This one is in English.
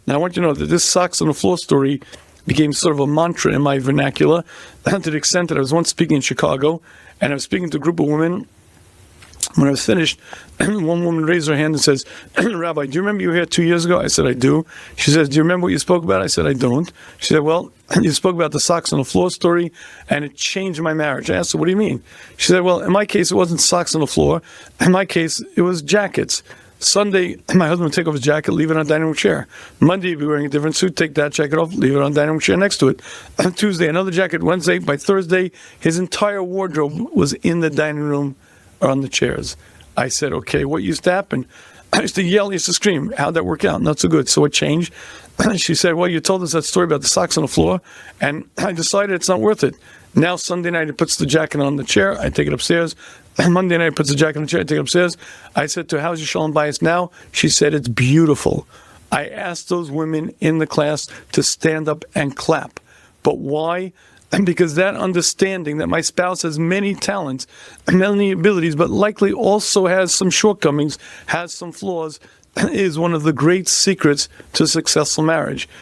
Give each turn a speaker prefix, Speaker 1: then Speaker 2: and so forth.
Speaker 1: Now, I want you to know that this socks on the floor story became sort of a mantra in my vernacular to the extent that I was once speaking in Chicago, and I was speaking to a group of women. When I was finished, one woman raised her hand and says, Rabbi, do you remember you were here 2 years ago? I said, I do. She says, do you remember what you spoke about? I said, I don't. She said, well, you spoke about the socks on the floor story, and it changed my marriage. I asked her, what do you mean? She said, well, in my case, it wasn't socks on the floor. In my case, it was jackets. Sunday, my husband would take off his jacket, leave it on the dining room chair. Monday, he'd be wearing a different suit, take that jacket off, leave it on the dining room chair next to it. Tuesday, another jacket. Wednesday, by Thursday, his entire wardrobe was in the dining room or on the chairs. I said, okay, what used to happen? I used to yell, I used to scream. How'd that work out? Not so good. So it changed. She said, well, you told us that story about the socks on the floor, and I decided it's not worth it. Now, Sunday night, he puts the jacket on the chair. I take it upstairs. Monday night, puts the jacket on the chair. I take it upstairs. I said to her, how's your shalom bayis now? She said, it's beautiful. I asked those women in the class to stand up and clap. But why? Because that understanding that my spouse has many talents, many abilities, but likely also has some shortcomings, has some flaws, is one of the great secrets to a successful marriage.